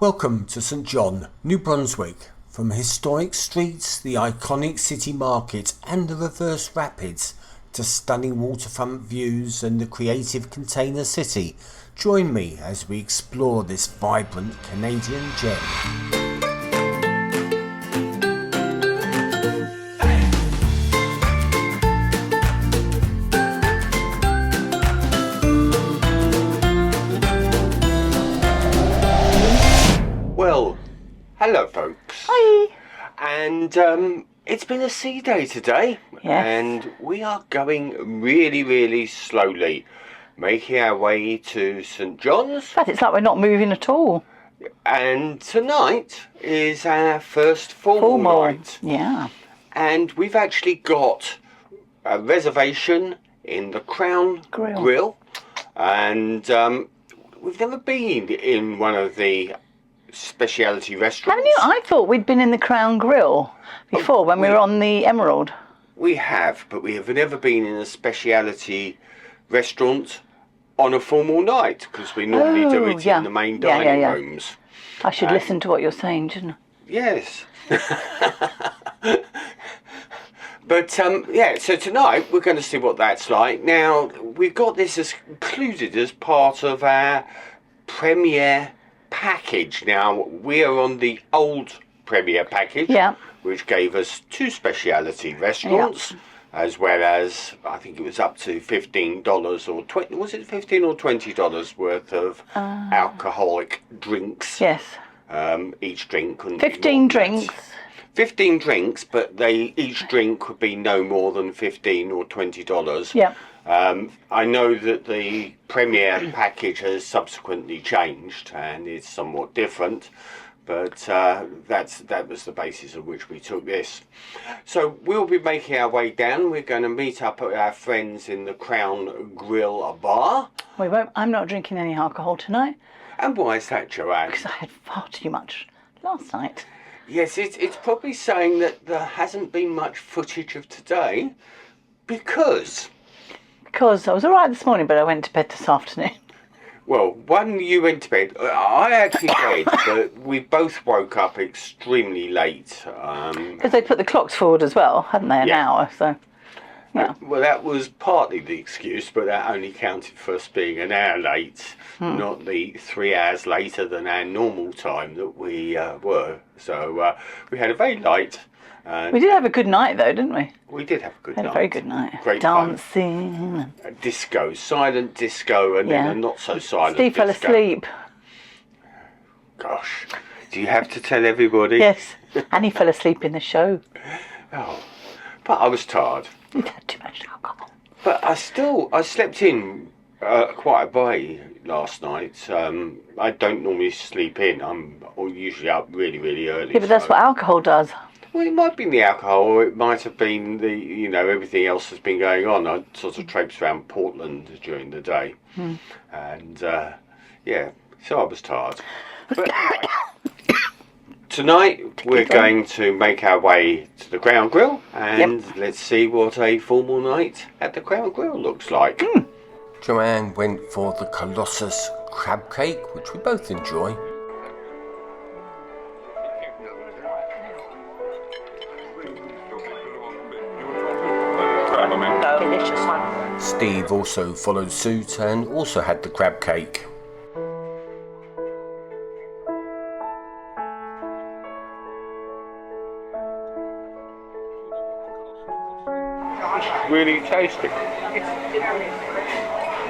Welcome to St John, New Brunswick. From historic streets, the iconic city market and the reverse rapids, to stunning waterfront views and the creative container city, join me as we explore this vibrant Canadian gem. Well, hello folks. Hi. And it's been a sea day today. Yes. And we are going really slowly, making our way to St John's. In fact, it's like we're not moving at all. And tonight is our first formal night. Yeah. And we've actually got a reservation in the Crown Grill. And we've never been in one of the speciality restaurants. Haven't you? I thought we'd been in the Crown Grill before when we were on the Emerald. We have, but we have never been in a speciality restaurant on a formal night, because we normally do it in the main dining rooms. I should listen to what you're saying, shouldn't I? Yes. But so tonight we're going to see what that's like. Now, we've got this included as part of our Premier package. Now, we are on the old Premier package, which gave us 2 speciality restaurants, as well as, I think it was up to $15 or 20, was it $15 or $20 worth of alcoholic drinks? Yes. Each drink couldn't 15 drinks. 15 drinks, but each drink could be no more than $15 or $20. Yeah. I know that the Premier package has subsequently changed and is somewhat different, but that was the basis on which we took this. So we'll be making our way down. We're going to meet up at our friends in the Crown Grill bar. We won't. I'm not drinking any alcohol tonight. And why is that, Joanne? Because I had far too much last night. Yes, it's probably saying that there hasn't been much footage of today because I was all right this morning, but I went to bed this afternoon. Well, when you went to bed, I actually did, but we both woke up extremely late. Because they put the clocks forward as well, hadn't they, an hour, so... Yeah. Well, that was partly the excuse, but that only counted for us being an hour late, not the 3 hours later than our normal time that we were. So we had a very light... we did have a good night, though, didn't we? We did have a good night. Had a very good night. Great dancing. Fun. Disco, silent disco, and then a not-so-silent Steve disco. fell asleep. Gosh, do you have to tell everybody? Yes, and he fell asleep in the show. Oh, but I was tired. You'd had too much alcohol. But I slept in quite a way last night. I don't normally sleep in. I'm usually up really early. Yeah, but that's what alcohol does. Well, it might be the alcohol, or it might have been the, everything else that's been going on. I sort of traipsed around Portland during the day. And, so I was tired. But anyway, tonight we're going to make our way to the Crown Grill, and let's see what a formal night at the Crown Grill looks like. Joanne went for the Colossus crab cake, which we both enjoy. Delicious. Steve also followed suit and also had the crab cake. Really tasty.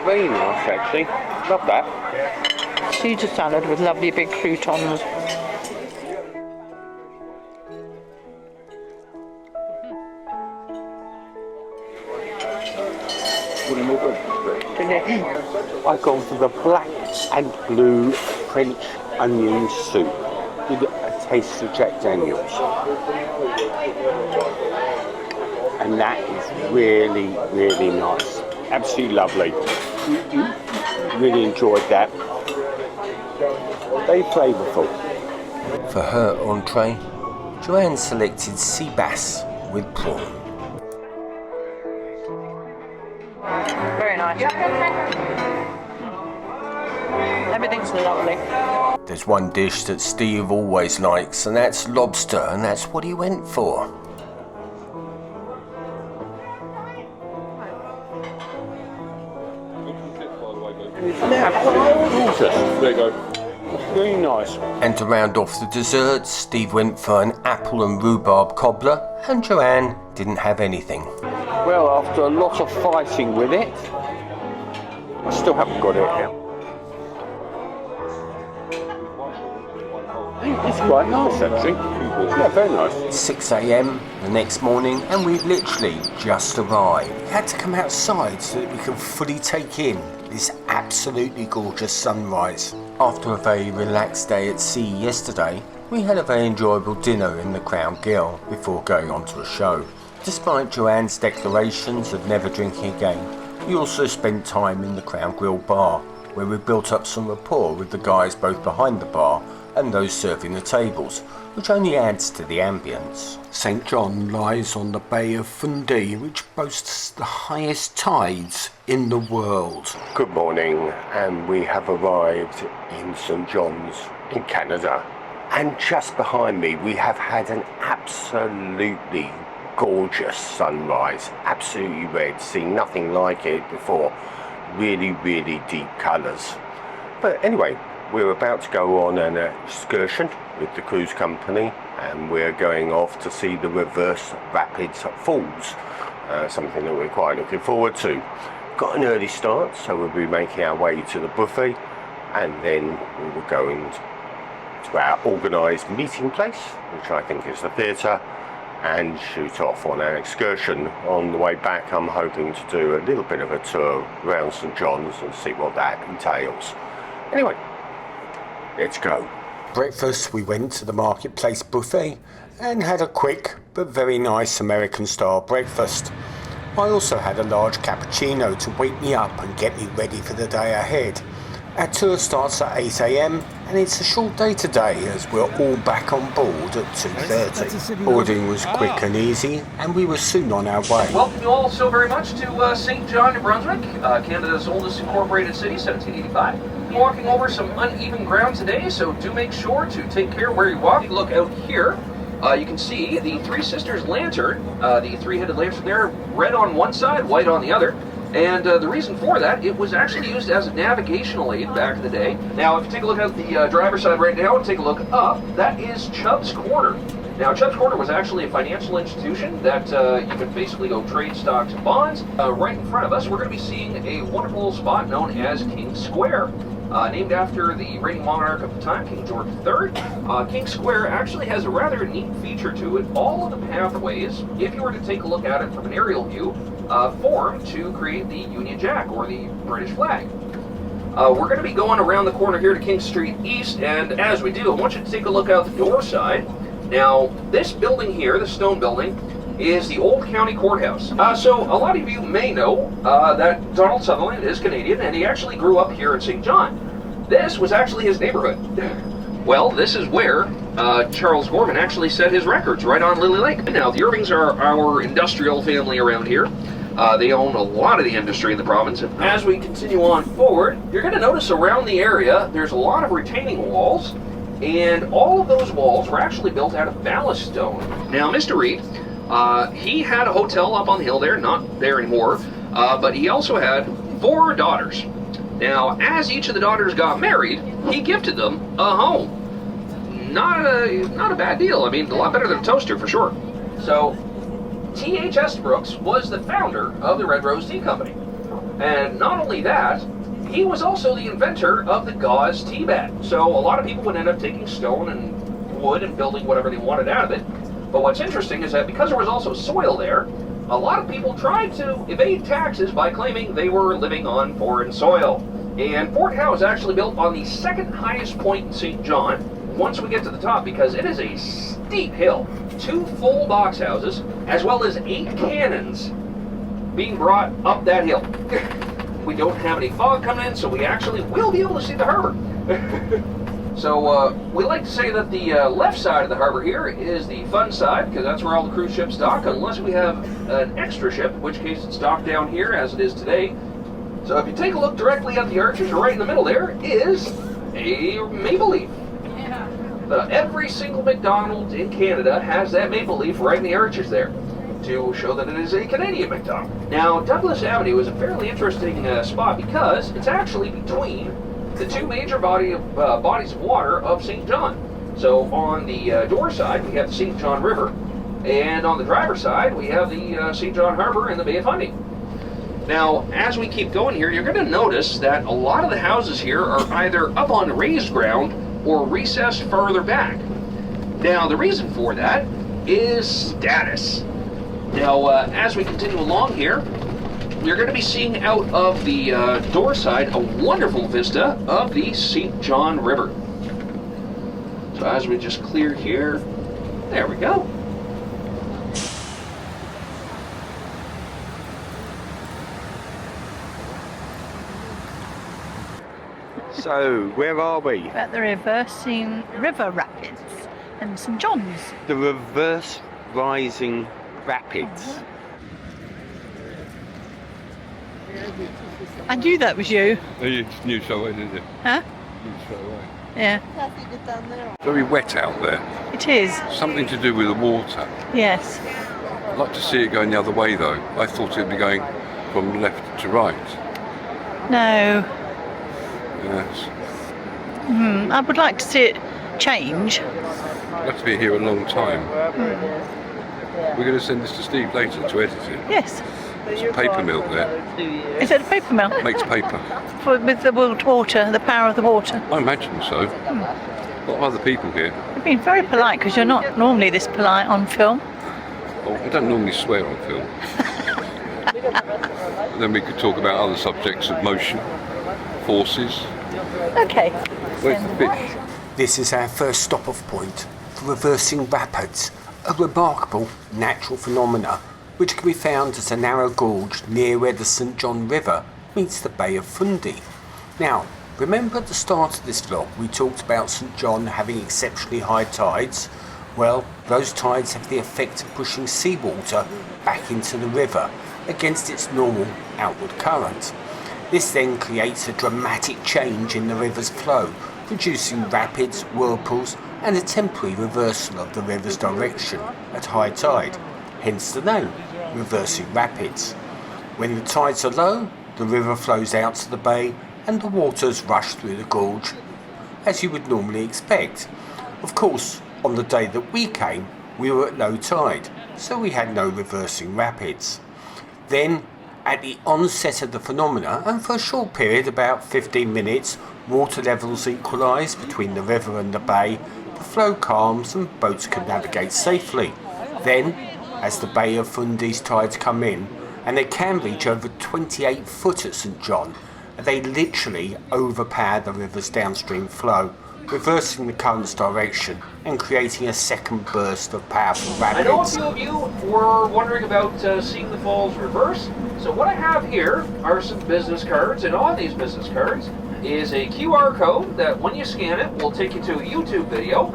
Very nice, actually. Love that. Caesar salad with lovely big croutons. I've gone for the black and blue French onion soup with a taste of Jack Daniels. And that is really nice. Absolutely lovely. Really enjoyed that. Very flavourful. For her entree, Joanne selected sea bass with prawn. Very nice. Let me Everything's lovely. There's one dish that Steve always likes, and that's lobster, and that's what he went for. There you go. Very nice. And to round off the dessert, Steve went for an apple and rhubarb cobbler, and Joanne didn't have anything. Well, after a lot of fighting with it, I still haven't got it yet. It's quite nice, actually. Yeah, very nice. It's 6 a.m. the next morning, and we'd literally just arrived. We had to come outside so that we could fully take in this absolutely gorgeous sunrise. After a very relaxed day at sea yesterday, we had a very enjoyable dinner in the Crown Grill before going on to a show. Despite Joanne's declarations of never drinking again, we also spent time in the Crown Grill bar, where we built up some rapport with the guys both behind the bar and those serving the tables, which only adds to the ambience. St John lies on the Bay of Fundy, which boasts the highest tides in the world. Good morning, and we have arrived in St John's in Canada. And just behind me we have had an absolutely gorgeous sunrise, absolutely red, seen nothing like it before. Really, really deep colours. But anyway, we're about to go on an excursion with the cruise company, and we're going off to see the reverse rapids falls, something that we're quite looking forward to. Got an early start, so we'll be making our way to the buffet, and then we will go to our organised meeting place, which I think is the theatre, and shoot off on our excursion. On the way back, I'm hoping to do a little bit of a tour around St John's and see what that entails. Anyway, let's go. Breakfast, we went to the marketplace buffet and had a quick but very nice American style breakfast. I also had a large cappuccino to wake me up and get me ready for the day ahead. Our tour starts at 8 a.m. and it's a short day today as we're all back on board at 2:30. Boarding was quick and easy, and we were soon on our way. Welcome you all so very much to St. John, New Brunswick, Canada's oldest incorporated city, 1785. Walking over some uneven ground today, so do make sure to take care where you walk. Look out here. You can see the Three Sisters lantern, the three-headed lantern there, red on one side, white on the other. And the reason for that, it was actually used as a navigational aid back in the day. Now, if you take a look at the driver's side right now and take a look up, that is Chubb's Corner. Now, Chubb's Corner was actually a financial institution that you could basically go trade stocks and bonds. Right in front of us, we're going to be seeing a wonderful spot known as King Square. Named after the reigning monarch of the time, King George III. King Square actually has a rather neat feature to it. All of the pathways, if you were to take a look at it from an aerial view, form to create the Union Jack, or the British flag. We're going to be going around the corner here to King Street East, and as we do, I want you to take a look out the door side. Now, this building here, the stone building, is the old county courthouse. So a lot of you may know that Donald Sutherland is Canadian, and he actually grew up here in St. John. This was actually his neighborhood. Well, this is where Charles Gorman actually set his records, right on Lily Lake. Now, the Irvings are our industrial family around here. They own a lot of the industry in the province. As we continue on forward, you're going to notice around the area, there's a lot of retaining walls, and all of those walls were actually built out of ballast stone. Now, Mr. Reed, he had a hotel up on the hill there, not there anymore, but he also had 4 daughters. Now, as each of the daughters got married, he gifted them a home. Not a bad deal. I mean, a lot better than a toaster for sure. So, T.H. Estabrook's was the founder of the Red Rose Tea Company. And not only that, he was also the inventor of the gauze tea bag. So a lot of people would end up taking stone and wood and building whatever they wanted out of it. But what's interesting is that because there was also soil there, a lot of people tried to evade taxes by claiming they were living on foreign soil. And Fort Howe is actually built on the second highest point in St. John, once we get to the top, because it is a steep hill. 2 full box houses, as well as 8 cannons being brought up that hill. We don't have any fog coming in, so we actually will be able to see the harbor. So we like to say that the left side of the harbor here is the fun side, because that's where all the cruise ships dock, unless we have an extra ship, in which case it's docked down here as it is today. So if you take a look directly at the arches, right in the middle there is a maple leaf. Every single McDonald's in Canada has that maple leaf right in the arches there to show that it is a Canadian McDonald's. Now, Douglas Avenue is a fairly interesting spot because it's actually between the two major bodies of water of St. John. So on the door side, we have the St. John River, and on the driver's side, we have the St. John Harbour and the Bay of Fundy. Now, as we keep going here, you're going to notice that a lot of the houses here are either up on raised ground or recessed farther back. Now, the reason for that is status. Now, as we continue along here, you're going to be seeing out of the door side a wonderful vista of the St. John River. So as we just clear here, there we go. So, where are we? We're at the reversing river rapids in St. John's. The reverse rising rapids. I knew that was you. Oh, you knew so well, didn't you? Huh? Knew so well. Yeah, Very wet out there. it is. Something to do with the water. Yes. I'd like to see it going the other way though. I thought it'd be going from left to right. No. Yes. I would like to see it change. I'd like to be here a long time. We're going to send this to Steve later to edit it. Yes. There's a paper mill there. Is it a paper mill? Makes paper. With the water, the power of the water. I imagine so. A lot of other people here. You've been very polite because you're not normally this polite on film. Oh, I don't normally swear on film. Then we could talk about other subjects of motion, forces. Okay. Where's the fish? This is our first stop-off point, the reversing rapids, a remarkable natural phenomena which can be found at a narrow gorge near where the St. John River meets the Bay of Fundy. Now, remember at the start of this vlog we talked about St. John having exceptionally high tides? Well, those tides have the effect of pushing seawater back into the river against its normal outward current. This then creates a dramatic change in the river's flow, producing rapids, whirlpools and a temporary reversal of the river's direction at high tide, hence the name, reversing rapids. When the tides are low, the river flows out to the bay and the waters rush through the gorge, as you would normally expect. Of course, on the day that we came, we were at low tide, so we had no reversing rapids. Then, at the onset of the phenomena, and for a short period, about 15 minutes, water levels equalise between the river and the bay, the flow calms and boats can navigate safely. Then, as the Bay of Fundy's tides come in, and they can reach over 28 foot at St. John, they literally overpower the river's downstream flow, reversing the current's direction and creating a second burst of powerful I know a rapids. few of you were wondering about seeing the falls reverse. So what I have here are some business cards, and on these business cards is a QR code that when you scan it will take you to a YouTube video.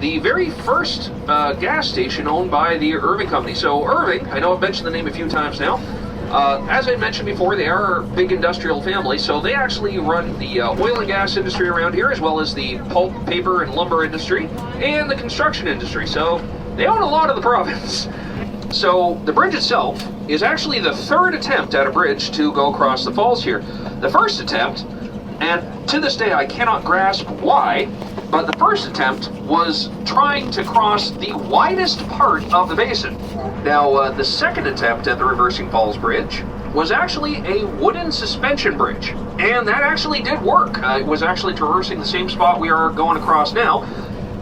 The very first gas station owned by the Irving Company. So Irving, I know I've mentioned the name a few times now. As I mentioned before, they are a big industrial family, so they actually run the oil and gas industry around here, as well as the pulp, paper, and lumber industry, and the construction industry. So they own a lot of the province. So the bridge itself is actually the third attempt at a bridge to go across the falls here. The first attempt, and to this day I cannot grasp why, but the first attempt was trying to cross the widest part of the basin. Now, the second attempt at the Reversing Falls Bridge was actually a wooden suspension bridge, and that actually did work. It was actually traversing the same spot we are going across now.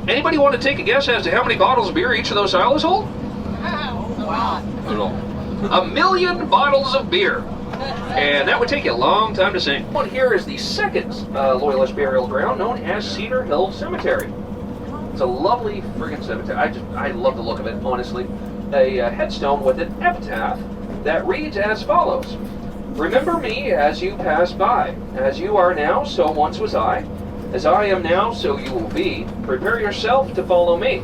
Anybody want to take a guess as to how many bottles of beer each of those silos hold? A lot. 1 million bottles of beer. And that would take you a long time to sing. One here is the second Loyalist burial ground, known as Cedar Hill Cemetery. It's a lovely friggin' cemetery. I love the look of it, honestly. A headstone with an epitaph that reads as follows: "Remember me as you pass by. As you are now, so once was I. As I am now, so you will be. Prepare yourself to follow me."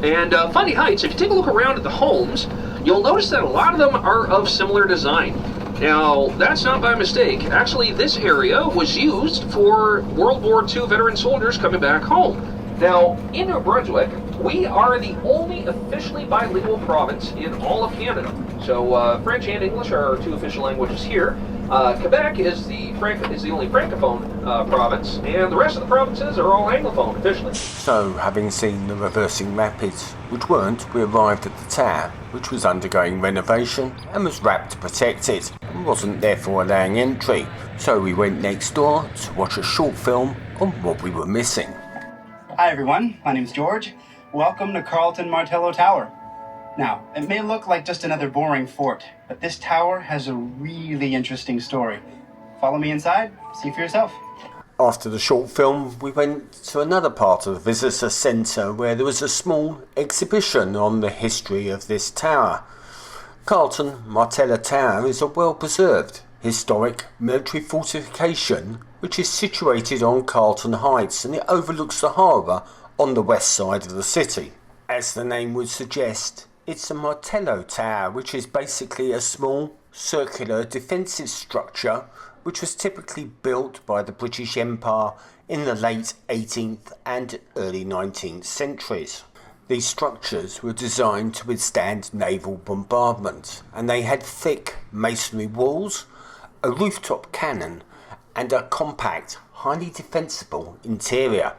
And Fundy Heights, if you take a look around at the homes, you'll notice that a lot of them are of similar design. Now, that's not by mistake. Actually, this area was used for World War II veteran soldiers coming back home. Now, in New Brunswick, we are the only officially bilingual province in all of Canada. So French and English are our two official languages here. Quebec is the only francophone province, and the rest of the provinces are all anglophone officially. So, having seen the reversing rapids, which weren't, we arrived at the tower, which was undergoing renovation and was wrapped to protect it, and wasn't therefore allowing entry. So we went next door to watch a short film on what we were missing. Hi everyone, my name's George. Welcome to Carleton Martello Tower. Now, it may look like just another boring fort, but this tower has a really interesting story. Follow me inside, see for yourself. After the short film, we went to another part of the visitor centre where there was a small exhibition on the history of this tower. Carleton Martello Tower is a well-preserved, historic military fortification which is situated on Carleton Heights, and it overlooks the harbour on the west side of the city. As the name would suggest, it's a Martello Tower, which is basically a small circular defensive structure which was typically built by the British Empire in the late 18th and early 19th centuries. These structures were designed to withstand naval bombardment, and they had thick masonry walls, a rooftop cannon, and a compact, highly defensible interior.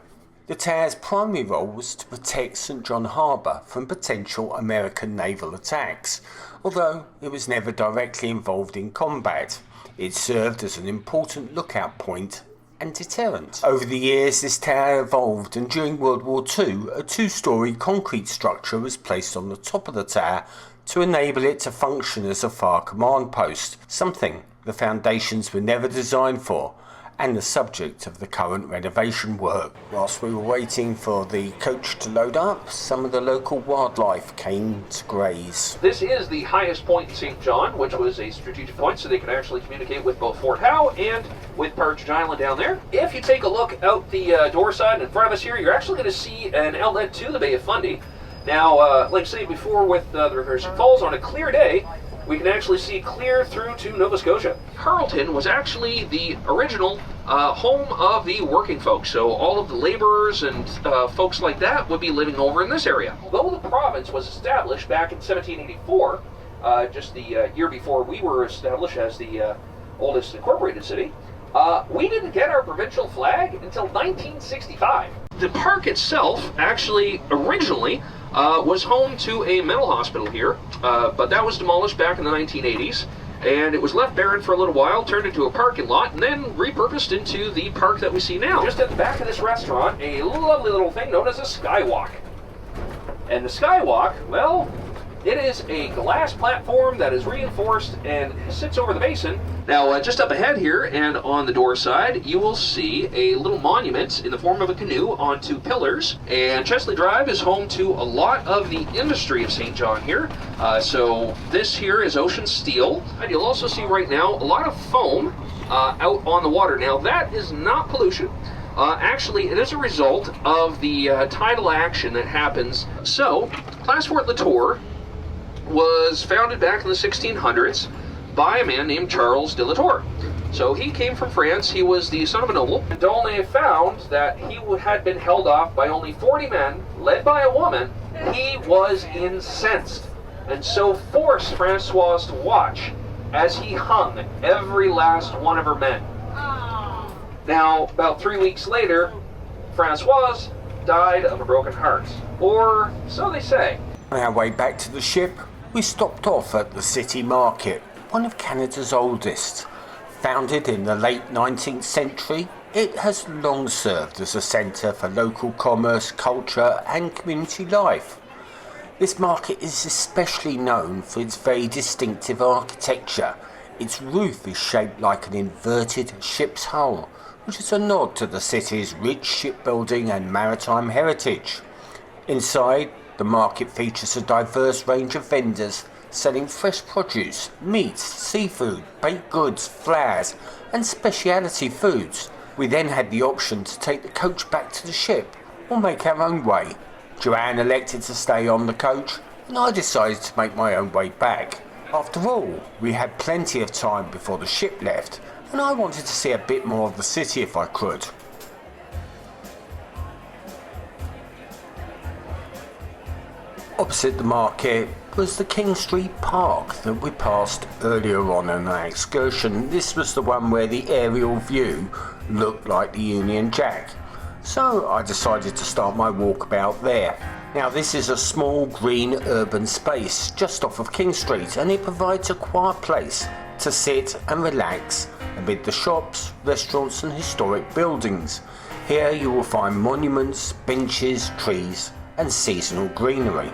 The tower's primary role was to protect St John Harbour from potential American naval attacks, although it was never directly involved in combat. It served as an important lookout point and deterrent. Over the years, this tower evolved, and during World War II, a two-storey concrete structure was placed on the top of the tower to enable it to function as a fire command post, something the foundations were never designed for, and the subject of the current renovation work. Whilst we were waiting for the coach to load up, some of the local wildlife came to graze. This is the highest point in St. John, which was a strategic point so they could actually communicate with both Fort Howe and with Partridge Island down there. If you take a look out the door side in front of us here, you're actually going to see an outlet to the Bay of Fundy. Now, like I said before with the Reversing Falls, on a clear day, we can actually see clear through to Nova Scotia. Carleton was actually the original home of the working folks, so all of the laborers and folks like that would be living over in this area. Although the province was established back in 1784, just the year before we were established as the oldest incorporated city, we didn't get our provincial flag until 1965. The park itself actually originally was home to a mental hospital here, but that was demolished back in the 1980s, and it was left barren for a little while, turned into a parking lot, and then repurposed into the park that we see now. Just at the back of this restaurant, a lovely little thing known as a skywalk. And the skywalk, well, it is a glass platform that is reinforced and sits over the basin. Now, just up ahead here and on the door side, you will see a little monument in the form of a canoe on two pillars. And Chestnut Drive is home to a lot of the industry of St. John here. So this here is ocean steel. And you'll also see right now a lot of foam out on the water. Now, that is not pollution. Actually, it is a result of the tidal action that happens. So, Class Fort Latour was founded back in the 1600s by a man named Charles de Latour. So he came from France, he was the son of a noble, and D'Aulnay found that he had been held off by only 40 men, led by a woman. He was incensed, and so forced Francoise to watch as he hung every last one of her men. Now, about 3 weeks later, Francoise died of a broken heart, or so they say. On our way back to the ship, we stopped off at the City Market, one of Canada's oldest. Founded in the late 19th century, it has long served as a centre for local commerce, culture and community life. This market is especially known for its very distinctive architecture. Its roof is shaped like an inverted ship's hull, which is a nod to the city's rich shipbuilding and maritime heritage. Inside, the market features a diverse range of vendors selling fresh produce, meats, seafood, baked goods, flowers and speciality foods. We then had the option to take the coach back to the ship or make our own way. Joanne elected to stay on the coach and I decided to make my own way back. After all, we had plenty of time before the ship left, and I wanted to see a bit more of the city if I could. Opposite the market was the King Street Park that we passed earlier on in our excursion. This was the one where the aerial view looked like the Union Jack. So I decided to start my walkabout there. Now this is a small green urban space just off of King Street, and it provides a quiet place to sit and relax amid the shops, restaurants and historic buildings. Here you will find monuments, benches, trees and seasonal greenery.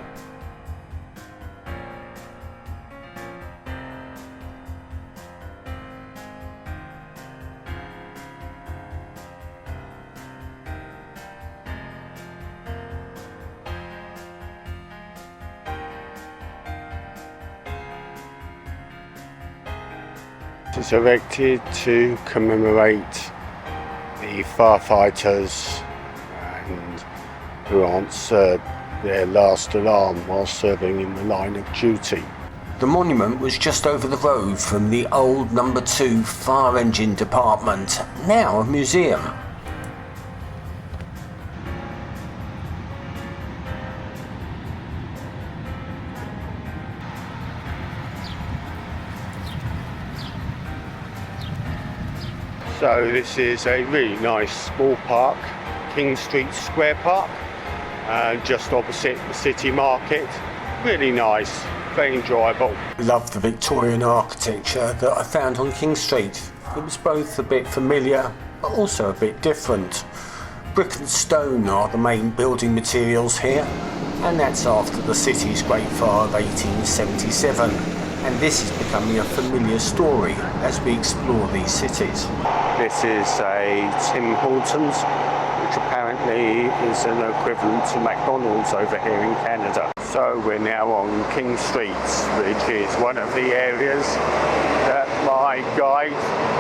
It's erected to commemorate the firefighters and who answered their last alarm while serving in the line of duty. The monument was just over the road from the old No. 2 fire engine department, now a museum. So this is a really nice small park, King Street Square Park, just opposite the city market. Really nice, very enjoyable. Love the Victorian architecture that I found on King Street. It was both a bit familiar but also a bit different. Brick and stone are the main building materials here, and that's after the city's Great Fire of 1877. And this is becoming a familiar story as we explore these cities. This is a Tim Hortons, which apparently is an equivalent to McDonald's over here in Canada. So we're now on King Street, which is one of the areas that my guide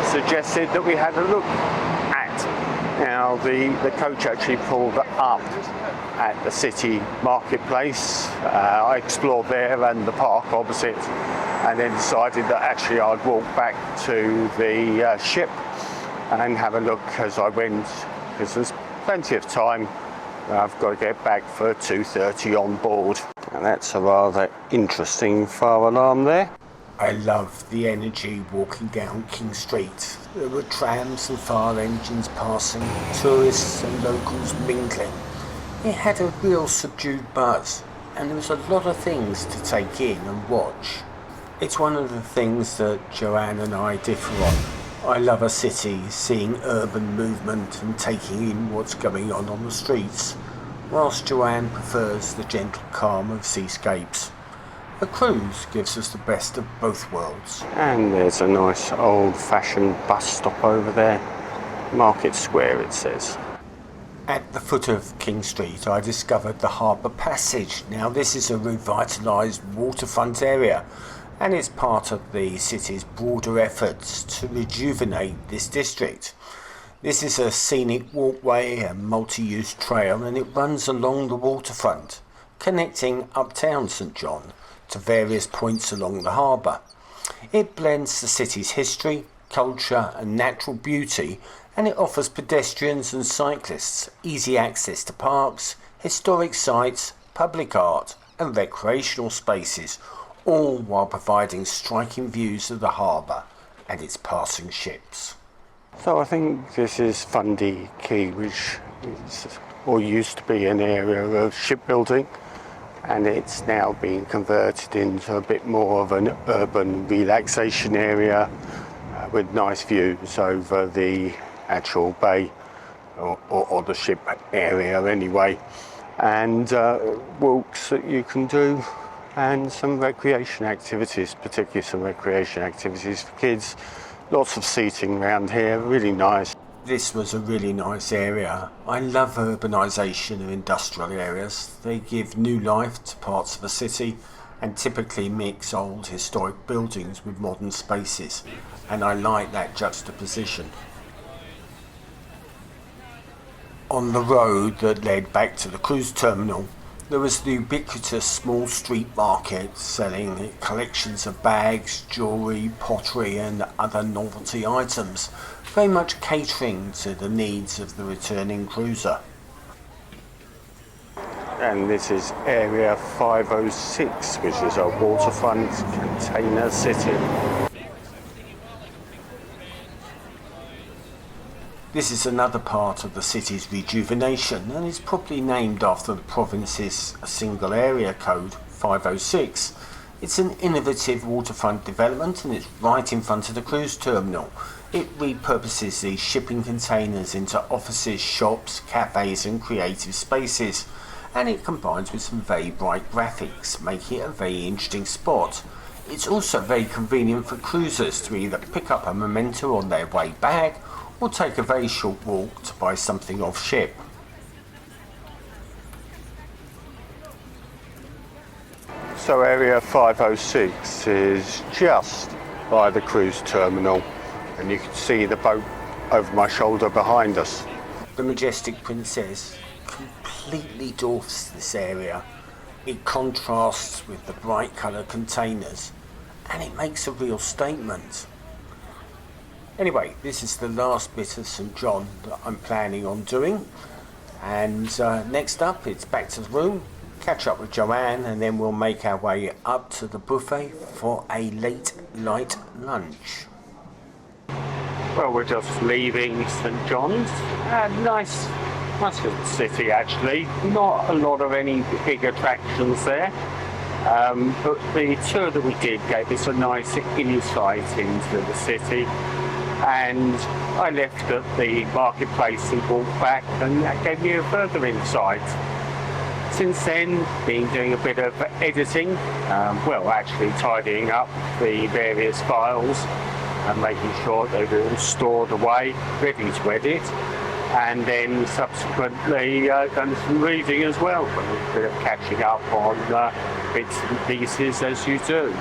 suggested that we had a look at. Now the coach actually pulled up at the city marketplace. I explored there and the park opposite, and then decided that actually I'd walk back to the ship and have a look as I went, because there's plenty of time. I've got to get back for 2:30 on board. And that's a rather interesting fire alarm there. I love the energy walking down King Street. There were trams and fire engines passing, tourists and locals mingling. It had a real subdued buzz, and there was a lot of things to take in and watch. It's one of the things that Joanne and I differ on. I love a city, seeing urban movement and taking in what's going on the streets, whilst Joanne prefers the gentle calm of seascapes. A cruise gives us the best of both worlds. And there's a nice old-fashioned bus stop over there. Market Square, it says. At the foot of King Street, I discovered the Harbour Passage. Now this is a revitalised waterfront area, and it's part of the city's broader efforts to rejuvenate this district. This is a scenic walkway, a multi-use trail, and it runs along the waterfront, connecting uptown St John to various points along the harbour. It blends the city's history, culture and natural beauty, and it offers pedestrians and cyclists easy access to parks, historic sites, public art and recreational spaces, all while providing striking views of the harbour and its passing ships. So I think this is Fundy Quay, which is, or used to be, an area of shipbuilding, and it's now been converted into a bit more of an urban relaxation area with nice views over the actual bay or the ship area anyway, and walks that you can do, and some recreation activities, particularly some recreation activities for kids. Lots of seating around here, really nice. This was a really nice area. I love urbanisation of industrial areas. They give new life to parts of a city and typically mix old historic buildings with modern spaces, and I like that juxtaposition. On the road that led back to the cruise terminal, There was the ubiquitous small street market selling collections of bags, jewellery, pottery and other novelty items, very much catering to the needs of the returning cruiser. And this is Area 506, which is a waterfront container city. This is another part of the city's rejuvenation and is probably named after the province's single area code, 506. It's an innovative waterfront development and it's right in front of the cruise terminal. It repurposes these shipping containers into offices, shops, cafes and creative spaces, and it combines with some very bright graphics, making it a very interesting spot. It's also very convenient for cruisers to either pick up a memento on their way back or take a very short walk to buy something off ship. So Area 506 is just by the cruise terminal, and you can see the boat over my shoulder behind us. The Majestic Princess completely dwarfs this area. It contrasts with the bright coloured containers and it makes a real statement. Anyway, this is the last bit of St John that I'm planning on doing, and next up it's back to the room, catch up with Joanne, and then we'll make our way up to the buffet for a late night lunch. Well, we're just leaving St John's. Nice little city actually. Not a lot of any big attractions there. But the tour that we did gave us a nice insight into the city. And I left at the marketplace and walked back, and that gave me a further insight. Since then, been doing a bit of editing, actually tidying up the various files and making sure they're all stored away, ready to edit, and then subsequently done some reading as well, a bit of catching up on bits and pieces as you do.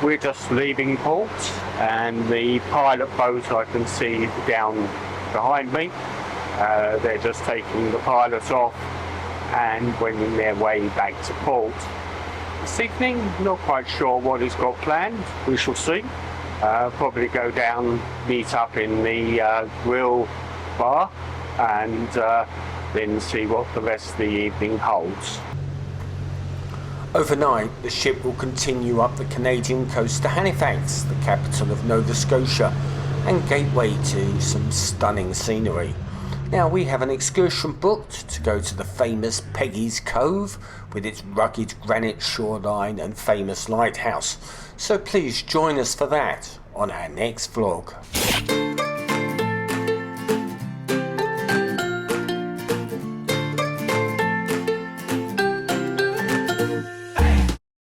We're just leaving port, and the pilot boat I can see down behind me. They're just taking the pilot off and wending their way back to port. This evening, not quite sure what he's got planned. We shall see. Probably go down, meet up in the grill bar, and then see what the rest of the evening holds. Overnight, the ship will continue up the Canadian coast to Halifax, the capital of Nova Scotia, and gateway to some stunning scenery. Now, we have an excursion booked to go to the famous Peggy's Cove with its rugged granite shoreline and famous lighthouse, so please join us for that on our next vlog.